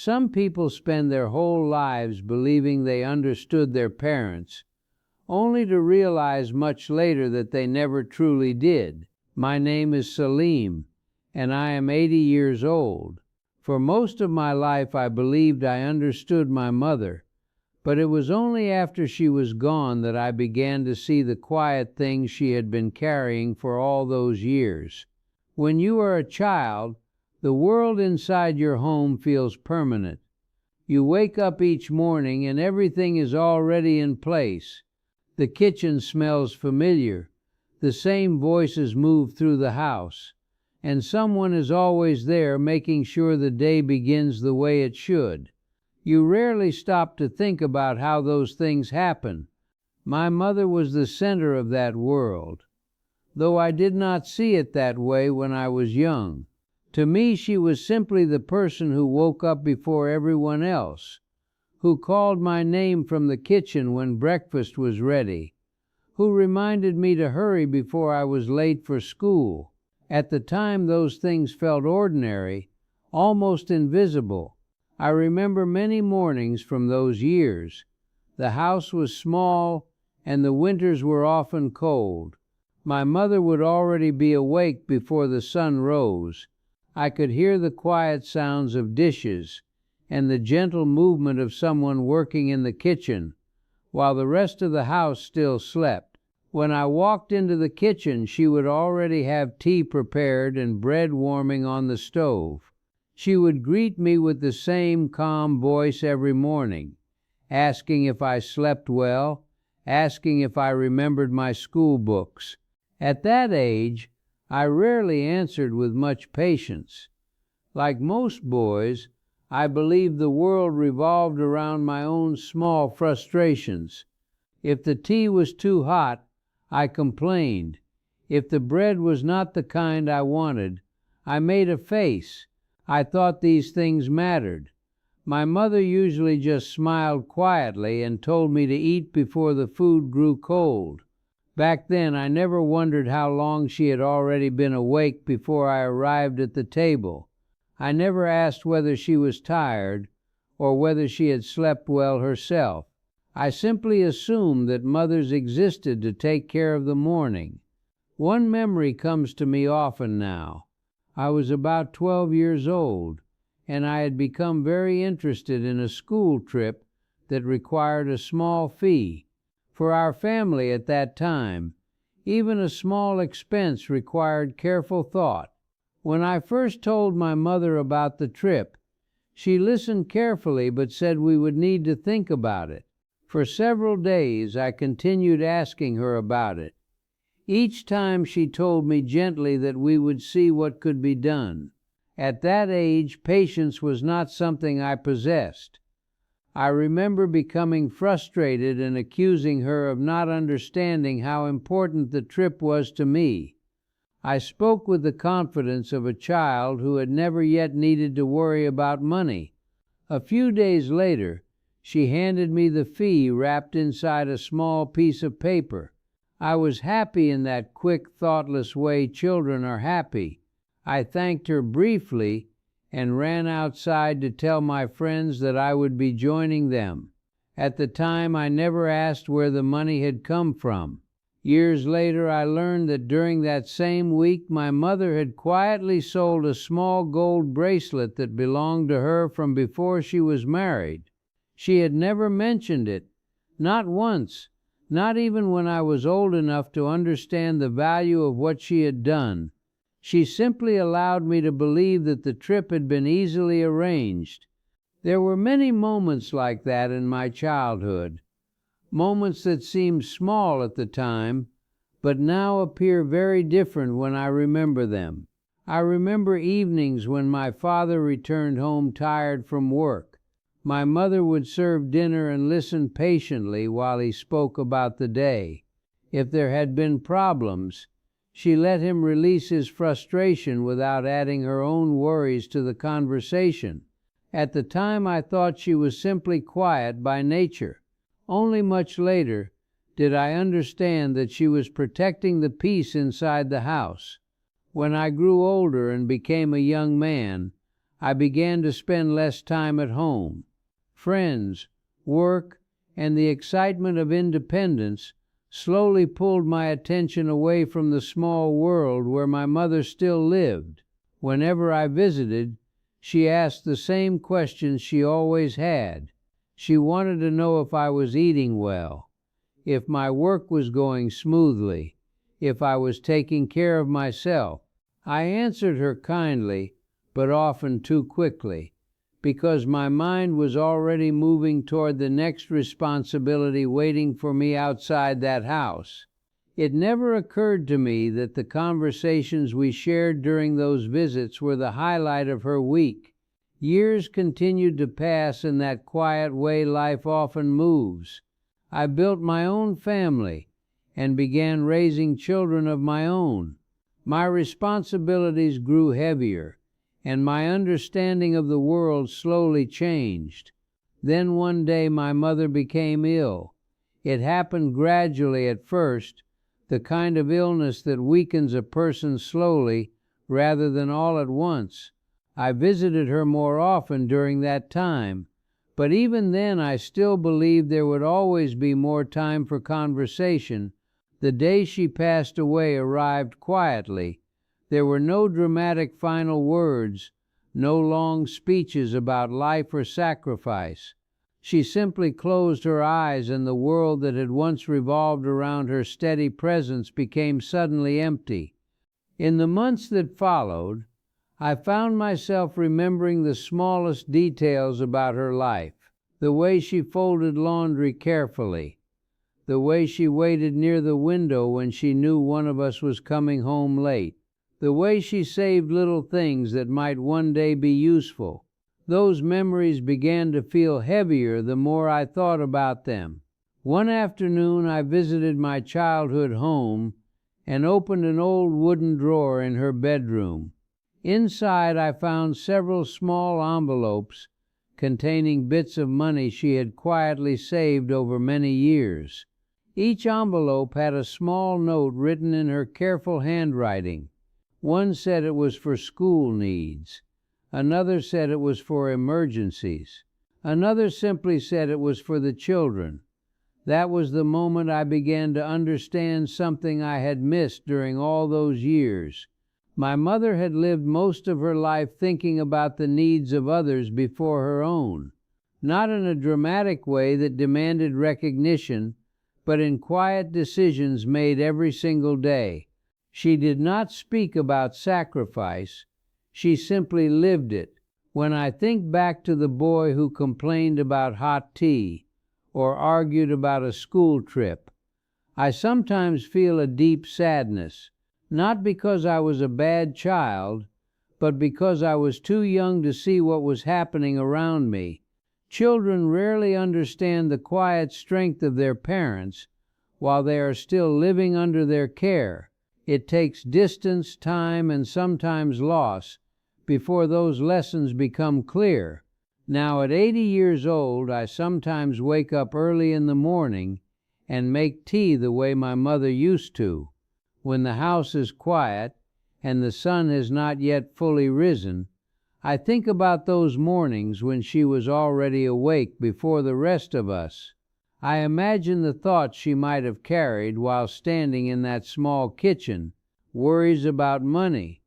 Some people spend their whole lives believing they understood their parents, only to realize much later that they never truly did. My name is Salim, and I am 80 years old. For most of my life I believed I understood my mother, but it was only after she was gone that I began to see the quiet things she had been carrying for all those years. When you are a child, the world inside your home feels permanent. You wake up each morning and everything is already in place. The kitchen smells familiar, the same voices move through the house, and someone is always there making sure the day begins the way it should. You rarely stop to think about how those things happen. My mother was the center of that world, though I did not see it that way when I was young. To me, she was simply the person who woke up before everyone else, who called my name from the kitchen when breakfast was ready, who reminded me to hurry before I was late for school. At the time, those things felt ordinary, almost invisible. I remember many mornings from those years. The house was small, and the winters were often cold. My mother would already be awake before the sun rose. I could hear the quiet sounds of dishes and the gentle movement of someone working in the kitchen, while the rest of the house still slept. When I walked into the kitchen, she would already have tea prepared and bread warming on the stove. She would greet me with the same calm voice every morning, asking if I slept well, asking if I remembered my school books. At that age, I rarely answered with much patience. Like most boys, I believed the world revolved around my own small frustrations. If the tea was too hot, I complained. If the bread was not the kind I wanted, I made a face. I thought these things mattered. My mother usually just smiled quietly and told me to eat before the food grew cold. Back then, I never wondered how long she had already been awake before I arrived at the table. I never asked whether she was tired or whether she had slept well herself. I simply assumed that mothers existed to take care of the morning. One memory comes to me often now. I was about 12 years old, and I had become very interested in a school trip that required a small fee. For our family at that time, even a small expense required careful thought. When I first told my mother about the trip, she listened carefully but said we would need to think about it. For several days I continued asking her about it. Each time she told me gently that we would see what could be done. At that age, patience was not something I possessed. I remember becoming frustrated and accusing her of not understanding how important the trip was to me. I spoke with the confidence of a child who had never yet needed to worry about money. A few days later, she handed me the fee wrapped inside a small piece of paper. I was happy in that quick, thoughtless way children are happy. I thanked her briefly and ran outside to tell my friends that I would be joining them. At the time, I never asked where the money had come from. Years later, I learned that during that same week, my mother had quietly sold a small gold bracelet that belonged to her from before she was married. She had never mentioned it, not once, not even when I was old enough to understand the value of what she had done. She simply allowed me to believe that the trip had been easily arranged. There were many moments like that in my childhood, moments that seemed small at the time, but now appear very different when I remember them. I remember evenings when my father returned home tired from work. My mother would serve dinner and listen patiently while he spoke about the day. If there had been problems, she let him release his frustration without adding her own worries to the conversation. At the time, I thought she was simply quiet by nature. Only much later did I understand that she was protecting the peace inside the house. When I grew older and became a young man, I began to spend less time at home. Friends, work, and the excitement of independence slowly pulled my attention away from the small world where my mother still lived. Whenever I visited, she asked the same questions she always had. She wanted to know if I was eating well, if my work was going smoothly, if I was taking care of myself. I answered her kindly, but often too quickly, because my mind was already moving toward the next responsibility waiting for me outside that house. It never occurred to me that the conversations we shared during those visits were the highlight of her week. Years continued to pass in that quiet way life often moves. I built my own family and began raising children of my own. My responsibilities grew heavier, and my understanding of the world slowly changed. Then one day my mother became ill. It happened gradually at first, the kind of illness that weakens a person slowly rather than all at once. I visited her more often during that time, but even then I still believed there would always be more time for conversation. The day she passed away arrived quietly. There were no dramatic final words, no long speeches about life or sacrifice. She simply closed her eyes, and the world that had once revolved around her steady presence became suddenly empty. In the months that followed, I found myself remembering the smallest details about her life: the way she folded laundry carefully, the way she waited near the window when she knew one of us was coming home late, the way she saved little things that might one day be useful. Those memories began to feel heavier the more I thought about them. One afternoon I visited my childhood home and opened an old wooden drawer in her bedroom. Inside I found several small envelopes containing bits of money she had quietly saved over many years. Each envelope had a small note written in her careful handwriting. One said it was for school needs. Another said it was for emergencies. Another simply said it was for the children. That was the moment I began to understand something I had missed during all those years. My mother had lived most of her life thinking about the needs of others before her own, not in a dramatic way that demanded recognition, but in quiet decisions made every single day. She did not speak about sacrifice, she simply lived it. When I think back to the boy who complained about hot tea or argued about a school trip, I sometimes feel a deep sadness, not because I was a bad child, but because I was too young to see what was happening around me. Children rarely understand the quiet strength of their parents while they are still living under their care. It takes distance, time, and sometimes loss before those lessons become clear. Now at 80 years old, I sometimes wake up early in the morning and make tea the way my mother used to, when the house is quiet and the sun has not yet fully risen. I think about those mornings when she was already awake before the rest of us. I imagine the thoughts she might have carried while standing in that small kitchen: worries about money,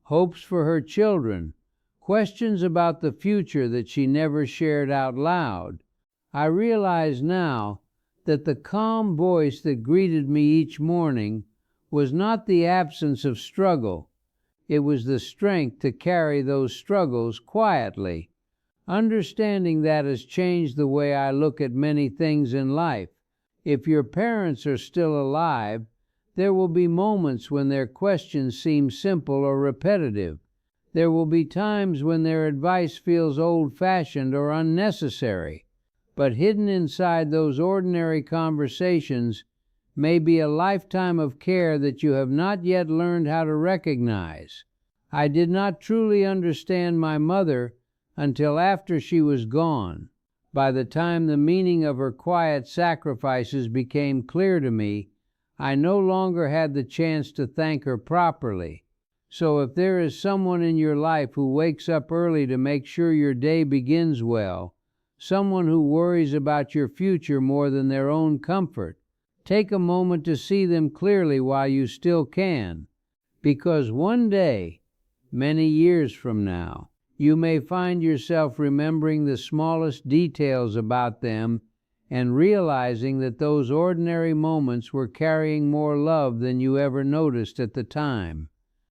hopes for her children, questions about the future that she never shared out loud. I realize now that the calm voice that greeted me each morning was not the absence of struggle. It was the strength to carry those struggles quietly. Understanding that has changed the way I look at many things in life. If your parents are still alive, there will be moments when their questions seem simple or repetitive. There will be times when their advice feels old-fashioned or unnecessary. But hidden inside those ordinary conversations may be a lifetime of care that you have not yet learned how to recognize. I did not truly understand my mother until after she was gone. By the time the meaning of her quiet sacrifices became clear to me, I no longer had the chance to thank her properly. So if there is someone in your life who wakes up early to make sure your day begins well, someone who worries about your future more than their own comfort, take a moment to see them clearly while you still can, because one day, many years from now, you may find yourself remembering the smallest details about them and realizing that those ordinary moments were carrying more love than you ever noticed at the time.